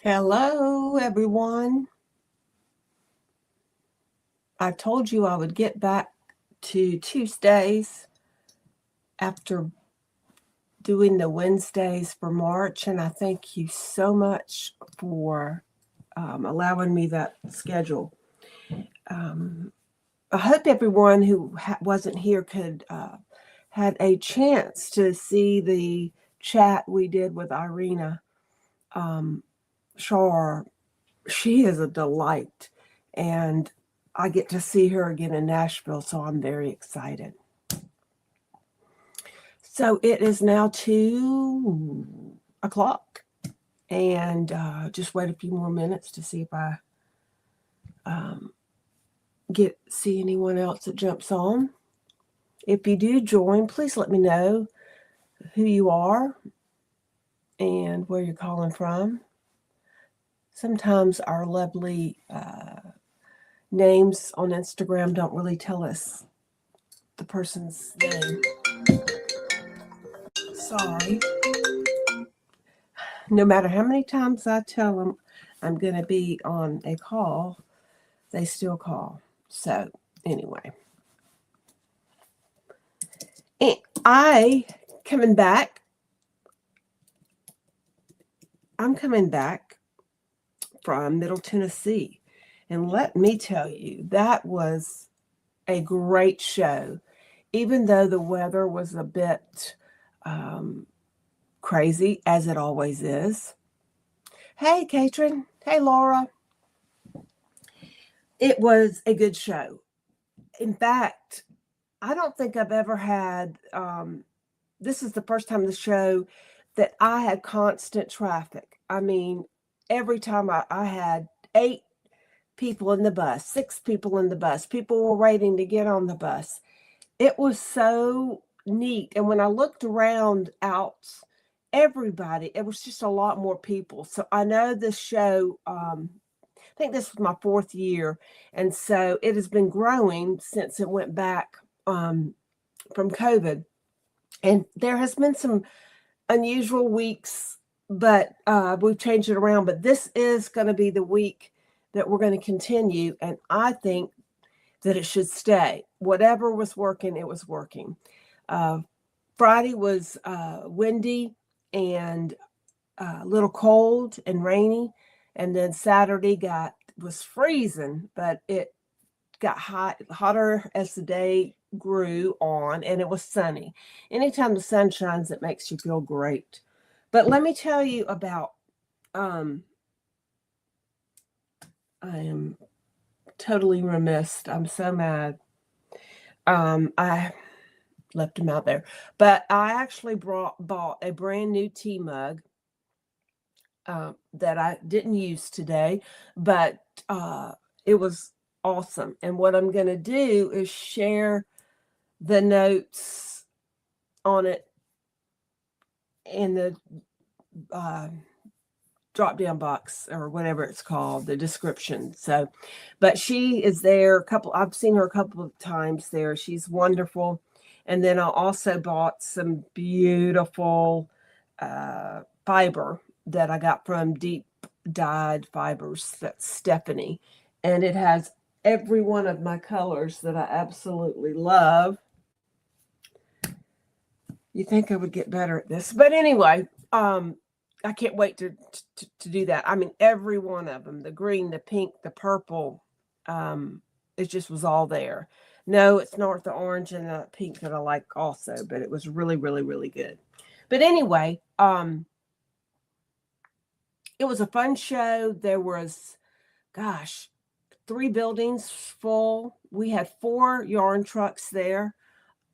Hello, everyone. I told you I would get back to Tuesdays after doing the Wednesdays for March, and I thank you so much for allowing me that schedule. I hope everyone who wasn't here could had a chance to see the chat we did with Irina Shar. She is a delight, and I get to see her again in Nashville, so I'm very excited. So it is now 2 o'clock, and just wait a few more minutes to see if I see anyone else that jumps on. If you do join, please let me know who you are and where you're calling from. Sometimes our lovely names on Instagram don't really tell us the person's name. Sorry. No matter how many times I tell them I'm going to be on a call, they still call. So, anyway. I'm coming back from Middle Tennessee. And let me tell you, that was a great show. Even though the weather was a bit crazy, as it always is. Hey, Katrin. Hey, Laura. It was a good show. In fact, I don't think I've ever had, this is the first time the show that I had constant traffic. I mean, every time I had 8 people in the bus, 6 people in the bus, people were waiting to get on the bus. It was so neat. And when I looked around out, everybody, it was just a lot more people. So I know this show, I think this was my 4th year. And so it has been growing since it went back from COVID. And there has been some unusual weeks, but we've changed it around. But this is going to be the week that we're going to continue. And I think that it should stay. Whatever was working, it was working. Friday was windy and a little cold and rainy. And then Saturday was freezing, but it got hotter as the day grew on, and it was sunny. Anytime the sun shines, it makes you feel great. But let me tell you about I am totally remiss. I'm so mad. I left him out there. But I actually bought a brand new tea mug that I didn't use today, but it was awesome. And what I'm going to do is share the notes on it in the drop down box or whatever it's called, the description. So, but she is there I've seen her a couple of times there. She's wonderful. And then I also bought some beautiful fiber that I got from Deep Dyed Fibers. That's Stephanie. And it has every one of my colors that I absolutely love. You think I would get better at this. But anyway, I can't wait to do that. I mean, every one of them, the green, the pink, the purple, it just was all there. No, it's not the orange and the pink that I like also, but it was really, really, really good. But anyway, it was a fun show. There was, 3 buildings full. We had 4 yarn trucks there,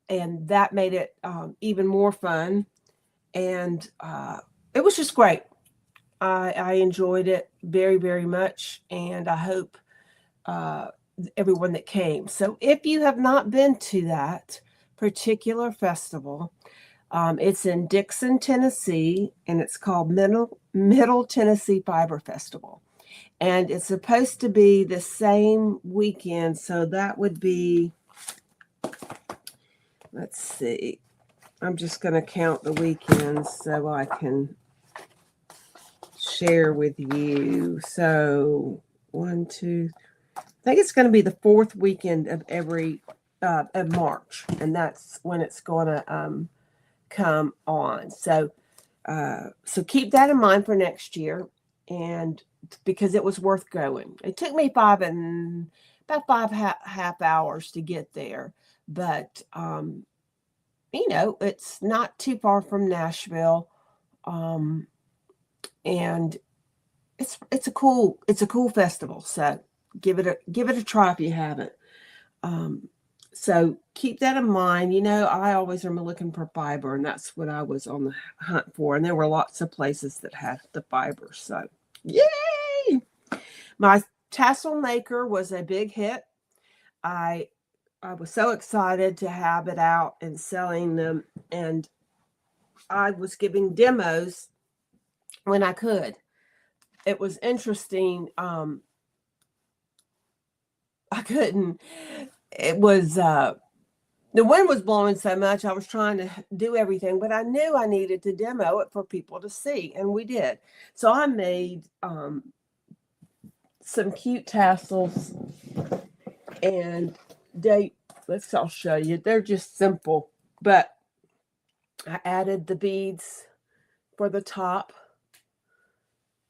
and that made it even more fun. And it was just great. I enjoyed it very, very much, and I hope everyone that came. So if you have not been to that particular festival, it's in Dixon, Tennessee, and it's called Middle Tennessee Fiber Festival. And it's supposed to be the same weekend, so that would be, let's see, I'm just going to count the weekends so I can share with you. So I think it's going to be the fourth weekend of every of March, and that's when it's going to come on. So keep that in mind for next year, and because it was worth going. It took me about five half hours to get there, but it's not too far from Nashville, and it's a cool festival. So give it a try if you haven't. So keep that in mind. I always am looking for fiber, and that's what I was on the hunt for. And there were lots of places that had the fiber. So yay! My tassel maker was a big hit. I was so excited to have it out and selling them, and I was giving demos when I could. It was interesting. I couldn't. It was the wind was blowing so much. I was trying to do everything, but I knew I needed to demo it for people to see, and we did. So I made some cute tassels, and I'll show you. They're just simple, but I added the beads for the top,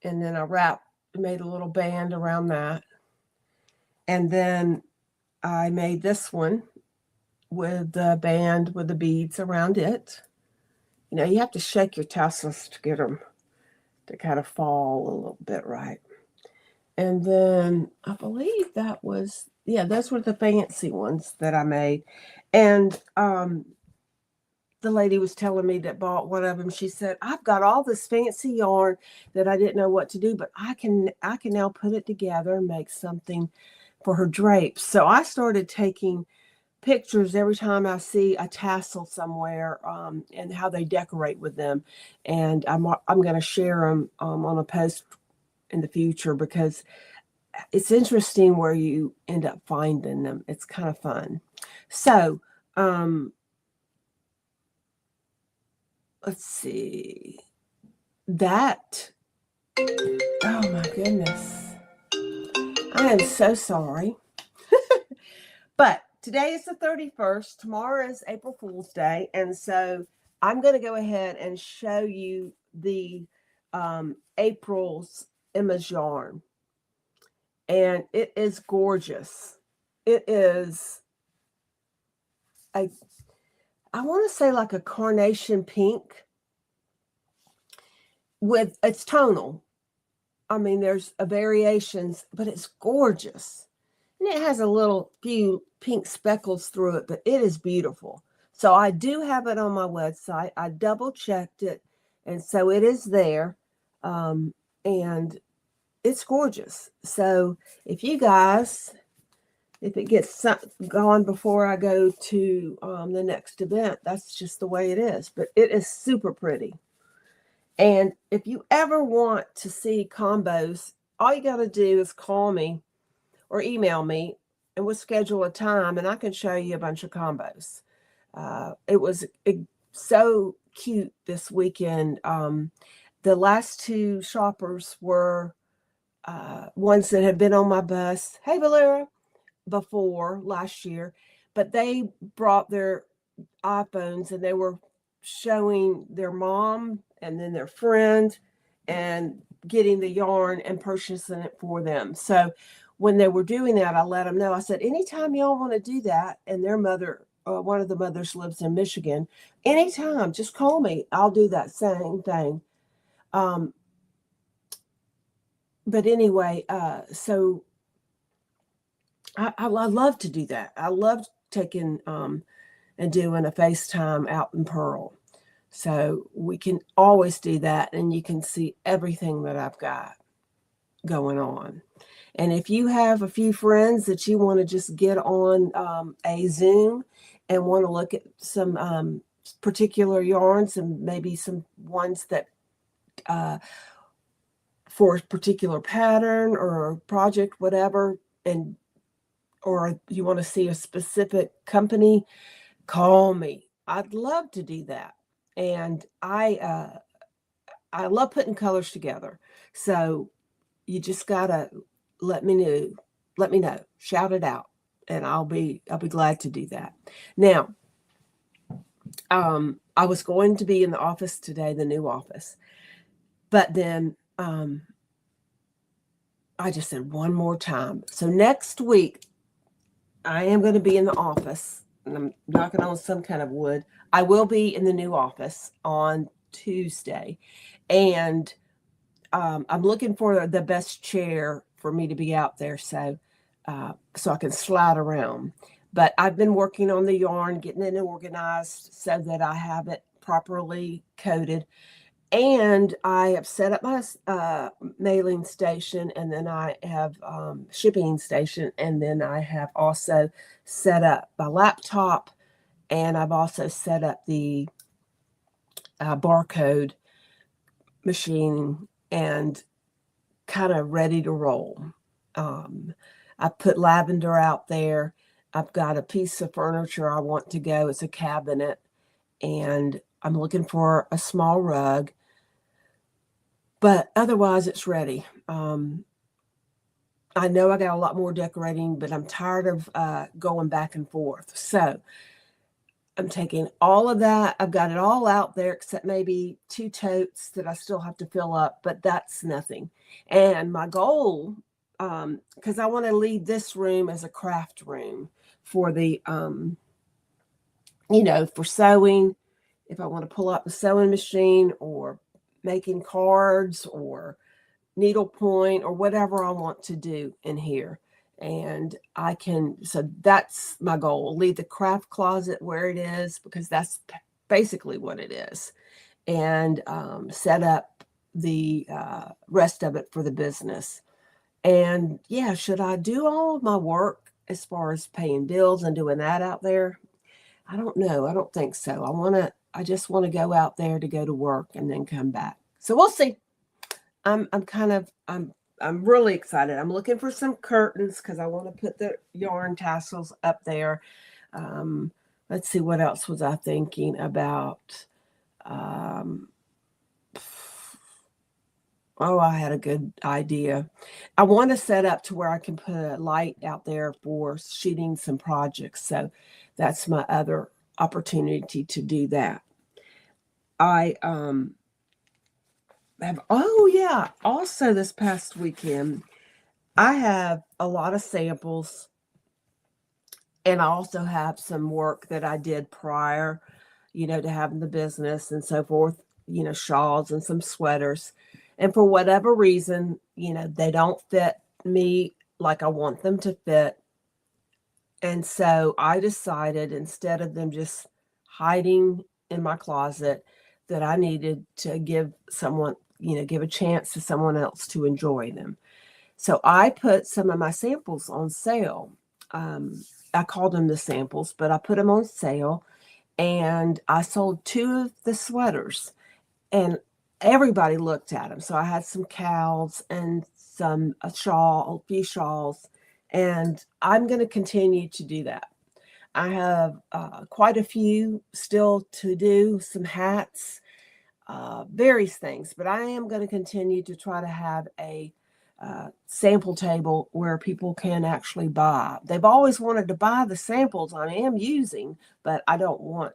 and then I made a little band around that, and then I made this one with the band with the beads around it. You have to shake your tassels to get them to kind of fall a little bit right. And then I believe those were the fancy ones that I made. And the lady was telling me that bought one of them. She said, I've got all this fancy yarn that I didn't know what to do, but I can now put it together and make something for her drapes. So I started taking pictures every time I see a tassel somewhere, and how they decorate with them. And I'm going to share them on a post in the future, because it's interesting where you end up finding them. It's kind of fun. So let's see. Oh my goodness. I am so sorry. But today is the 31st. Tomorrow is April Fool's Day. And so I'm going to go ahead and show you the April's Emma's yarn. And it is gorgeous. It is I want to say like a carnation pink. It's tonal. I mean, there's variations, but it's gorgeous. And it has a few pink speckles through it, but it is beautiful. So I do have it on my website. I double checked it, and so it is there. And it's gorgeous. So if it gets gone before I go to the next event, that's just the way it is. But it is super pretty. And if you ever want to see combos, all you got to do is call me or email me, and we'll schedule a time, and I can show you a bunch of combos. It was so cute this weekend. The last two shoppers were ones that had been on my bus, hey Valera, before last year, but they brought their iPhones, and they were showing their mom and then their friend and getting the yarn and purchasing it for them. So when they were doing that, I let them know. I said, anytime y'all want to do that, and their mother, one of the mothers lives in Michigan, anytime, just call me. I'll do that same thing. But anyway, so I love to do that. I love taking and doing a FaceTime out in Purl. So we can always do that, and you can see everything that I've got going on. And if you have a few friends that you want to just get on a Zoom and want to look at some particular yarns, and maybe some ones that for a particular pattern or project, whatever, or you want to see a specific company, call me. I'd love to do that. And I I love putting colors together. So you just gotta let me know, shout it out, and I'll be glad to do that. Now, I was going to be in the office today, the new office, but then I just said one more time. So next week, I am going to be in the office, and I'm knocking on some kind of wood. I will be in the new office on Tuesday, and I'm looking for the best chair for me to be out there, so I can slide around. But I've been working on the yarn, getting it organized so that I have it properly coated. And I have set up my mailing station, and then I have shipping station, and then I have also set up my laptop, and I've also set up the barcode machine and kind of ready to roll. I put lavender out there. I've got a piece of furniture I want to go. It's a cabinet, and I'm looking for a small rug. But otherwise, it's ready. I know I got a lot more decorating, but I'm tired of going back and forth. So I'm taking all of that. I've got it all out there except maybe 2 totes that I still have to fill up, but that's nothing. And my goal, because I want to leave this room as a craft room for the, for sewing. If I want to pull out the sewing machine or making cards or needlepoint or whatever I want to do in here. And so that's my goal. Leave the craft closet where it is, because that's basically what it is. And set up the rest of it for the business. And yeah, should I do all of my work as far as paying bills and doing that out there? I don't know. I don't think so. I just want to go out there to go to work and then come back. So we'll see. I'm really excited. I'm looking for some curtains because I want to put the yarn tassels up there. Let's see, what else was I thinking about? I had a good idea. I want to set up to where I can put a light out there for shooting some projects. So that's my other opportunity to do that. I also this past weekend, I have a lot of samples, and I also have some work that I did prior, to having the business and so forth, shawls and some sweaters. And for whatever reason, they don't fit me like I want them to fit. And so I decided, instead of them just hiding in my closet, that I needed to give a chance to someone else to enjoy them. So I put some of my samples on sale. I called them the samples, but I put them on sale, and I sold 2 of the sweaters, and everybody looked at them. So I had some cows and a few shawls, and I'm going to continue to do that. I have quite a few still to do, some hats, various things, but I am going to continue to try to have a sample table where people can actually buy. They've always wanted to buy the samples I am using, but I don't want,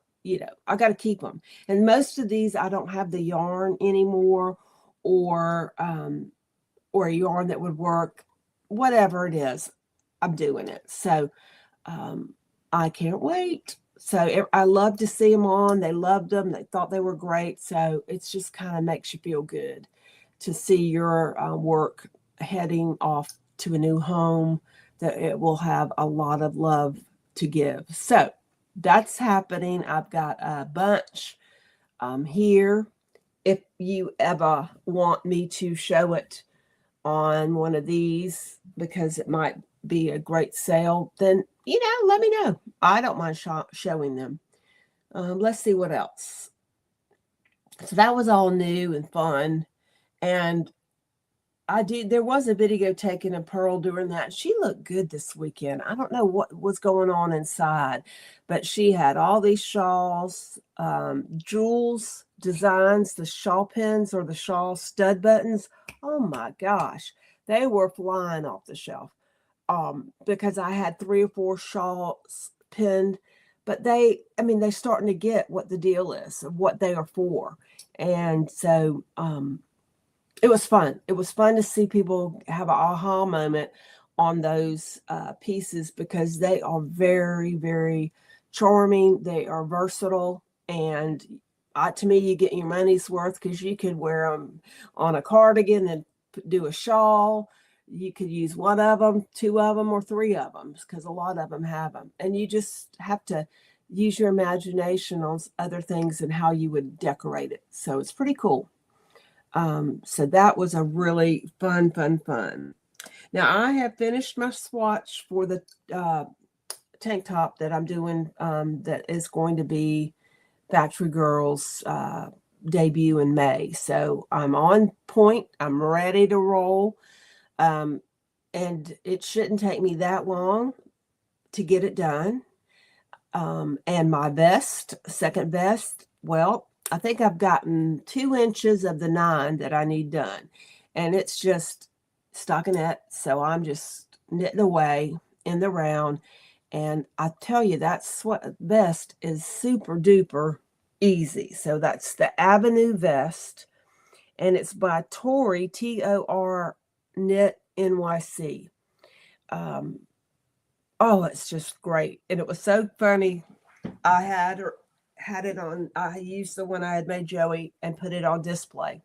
I got to keep them. And most of these, I don't have the yarn anymore, or a yarn that would work. Whatever it is, I'm doing it. So I can't wait. So I love to see them on. They loved them. They thought they were great. So it's just kind of makes you feel good to see your work heading off to a new home, that it will have a lot of love to give. So that's happening. I've got a bunch here. If you ever want me to show it on one of these, because it might be a great sale, then let me know. I don't mind showing them. Let's see what else. So that was all new and fun. And there was a video taken of Purl during that. She looked good this weekend. I don't know what was going on inside, but she had all these shawls, jewels, designs, the shawl pins or the shawl stud buttons, oh my gosh, they were flying off the shelf. Because I had 3 or 4 shawls pinned, but they're starting to get what the deal is, of what they are for. And so it was fun. It was fun to see people have an aha moment on those pieces, because they are very, very charming. They are versatile, and to me, you get your money's worth, because you could wear them on a cardigan and do a shawl. You could use one of them, 2 of them, or 3 of them, because a lot of them have them. And you just have to use your imagination on other things and how you would decorate it. So it's pretty cool. So that was a really fun. Now, I have finished my swatch for the tank top that I'm doing, that is going to be Factory Girls debut in May. So I'm on point. I'm ready to roll. And it shouldn't take me that long to get it done. And my vest, second vest, well, I think I've gotten 2 inches of the 9 that I need done. And it's just stockinette. So I'm just knitting away in the round. And I tell you, that's what vest is, super duper easy. So that's the Avenue vest. And it's by Tori, Tor Knit NYC. Oh, it's just great. And it was so funny. I had it on, I used the one I had made Joey and put it on display.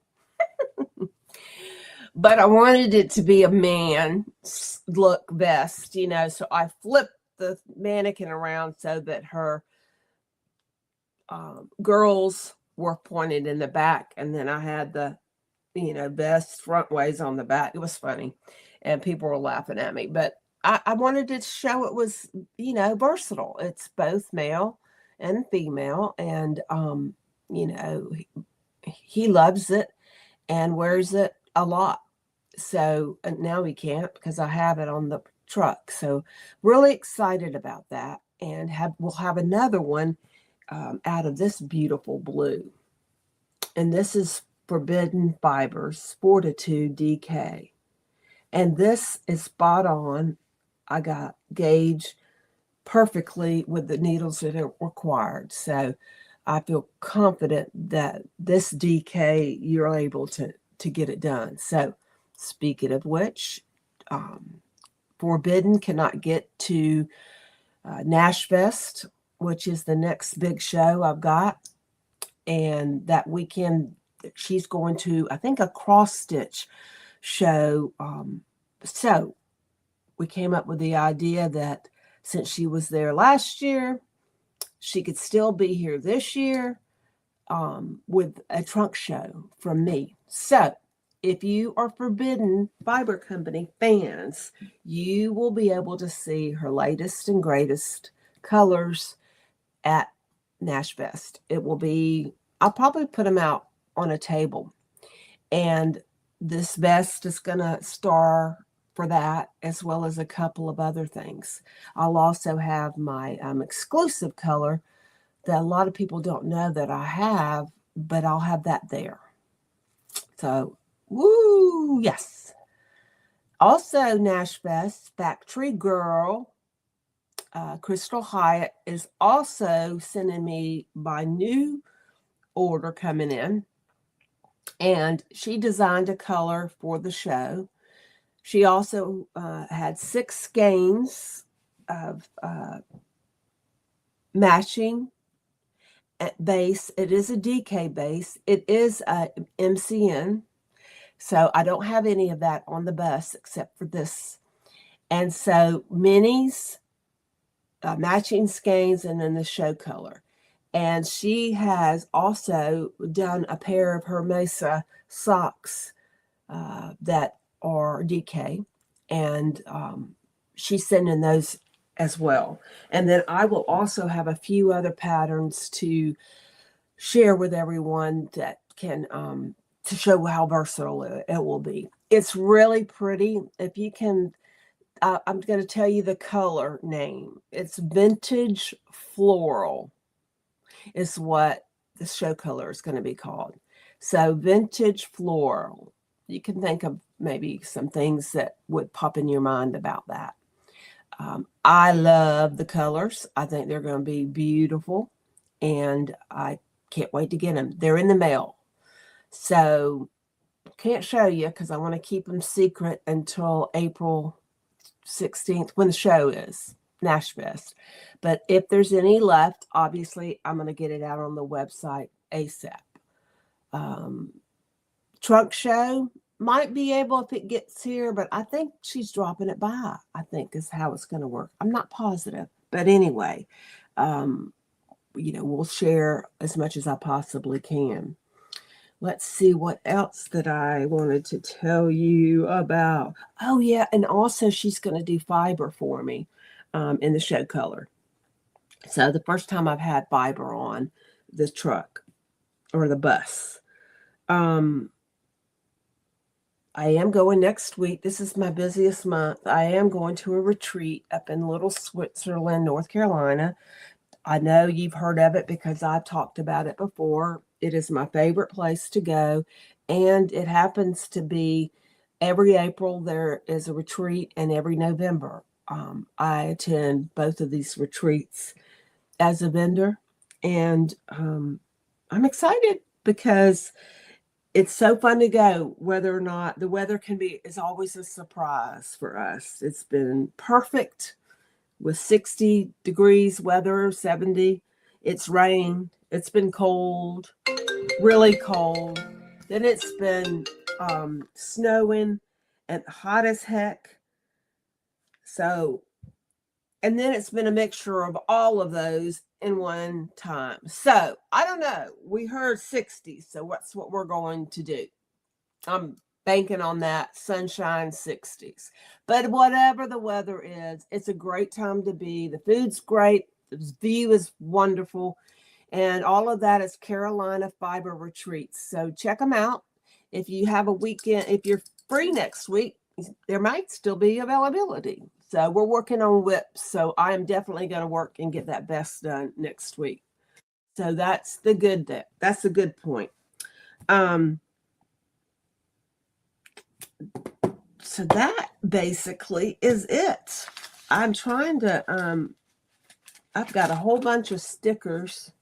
But I wanted it to be a man's look vest, so I flipped the mannequin around so that her girls were pointed in the back, and then I had the vest front ways on the back. It was funny, and people were laughing at me, but I wanted to show it was versatile. It's both male and female, and he loves it and wears it a lot. So now he can't, because I have it on the truck. So really excited about that, and we'll have another one out of this beautiful blue, and this is Forbidden Fibers Fortitude DK, and this is spot on. I got gauged perfectly with the needles that are required, so I feel confident that this DK you're able to get it done. So speaking of which, Forbidden cannot get to Nash Fest, which is the next big show I've got. And that weekend, she's going to, I think, a cross stitch show. So we came up with the idea that since she was there last year, she could still be here this year with a trunk show from me. So if you are Forbidden Fiber Company fans, you will be able to see her latest and greatest colors at Nash Fest. It will be, I'll probably put them out on a table. And this vest is going to star for that, as well as a couple of other things. I'll also have my exclusive color that a lot of people don't know that I have, but I'll have that there. So, woo, yes. Also, Nash Fest, Factory Girl, Crystal Hyatt is also sending me my new order coming in. And she designed a color for the show. She also had 6 skeins of matching base. It is a DK base. It is a MCN. So I don't have any of that on the bus except for this. And so minis, matching skeins, and then the show color. And she has also done a pair of her Mesa socks that are DK, and she's sending those as well. And then I will also have a few other patterns to share with everyone that can to show how versatile it will be. It's really pretty. If you can, I'm going to tell you the color name. It's Vintage Floral is what the show color is going to be called. So vintage floral. You can think of maybe some things that would pop in your mind about that. I love the colors. I think they're going to be beautiful, and I can't wait to get them. They're in the mail. So can't show you because I want to keep them secret until April 16th when the show is, Nash Fest. But if there's any left, obviously I'm going to get it out on the website ASAP. Trunk show might be able if it gets here, but I think she's dropping it by, I think is how it's going to work. I'm not positive. But anyway, we'll share as much as I possibly can. Let's see what else that I wanted to tell you about. Oh, yeah. And also she's going to do fiber for me in the show color. So the first time I've had fiber on the truck or the bus. I am going next week. This is my busiest month. I am going to a retreat up in Little Switzerland, North Carolina. I know you've heard of it because I've talked about it before. It is my favorite place to go. And it happens to be every April there is a retreat, and every November I attend both of these retreats as a vendor. And I'm excited because it's so fun to go, whether or not the weather is always a surprise for us. It's been perfect with 60 degrees weather, 70. It's rained. It's been cold, really cold. Then it's been snowing and hot as heck. So, and then it's been a mixture of all of those in one time. So I don't know. We heard 60. So that's what we're going to do. I'm banking on that sunshine 60s. But whatever the weather is, it's a great time to be. The food's great. The view is wonderful. And all of that is Carolina Fiber Retreats. So check them out. If you have a weekend, if you're free next week, there might still be availability. So we're working on whips. So I am definitely going to work and get that vest done next week. So that's the good point. So that basically is it. I'm trying to, I've got a whole bunch of stickers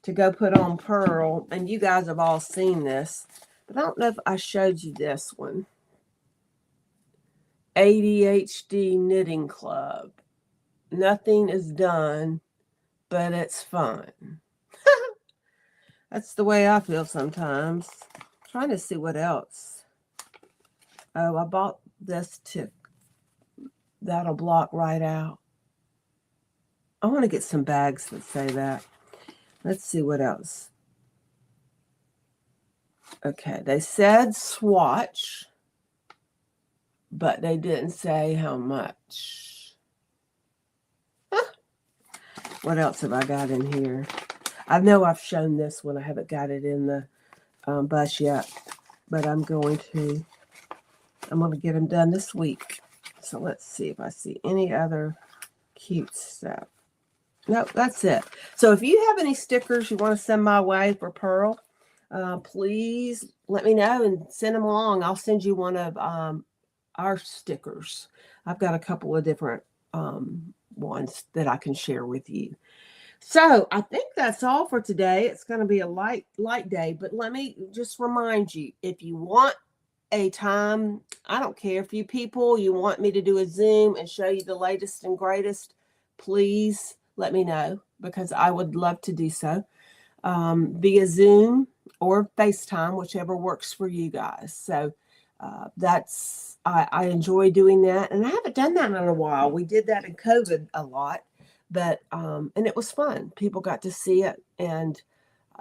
to go put on Purl, and you guys have all seen this, but I don't know if I showed you this one. ADHD Knitting Club. Nothing is done, but it's fun. That's the way I feel sometimes. I'm trying to see what else. Oh, I bought this tip. That'll block right out. I want to get some bags that say that. Let's see what else. Okay, they said swatch, but they didn't say how much. What else have I got in here? I know I've shown this one. I haven't got it in the bus yet, but I'm going to get them done this week. So let's see if I see any other cute stuff. Nope, that's it. So if you have any stickers you want to send my way for Purl, please let me know and send them along. I'll send you one of our stickers. I've got a couple of different ones that I can share with you. So I think that's all for today. It's going to be a light day, but let me just remind you, if you want a time, I don't care if you want me to do a Zoom and show you the latest and greatest, please let me know, because I would love to do so via Zoom or FaceTime, whichever works for you guys. So I enjoy doing that, and I haven't done that in a while. We did that in COVID a lot, but and it was fun. People got to see it, and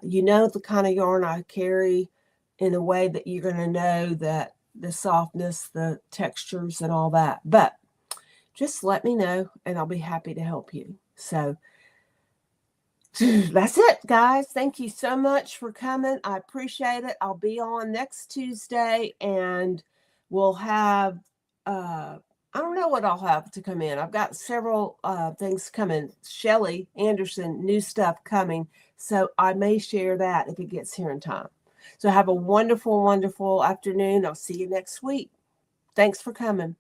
the kind of yarn I carry in a way that you're going to know that the softness, the textures, and all that. But just let me know, and I'll be happy to help you. So that's it, guys. Thank you so much for coming. I appreciate it. I'll be on next Tuesday, and we'll have I don't know what I'll have to come in. I've got several things coming. Shelly Anderson, new stuff coming. So I may share that if it gets here in time. So have a wonderful, wonderful afternoon. I'll see you next week. Thanks for coming.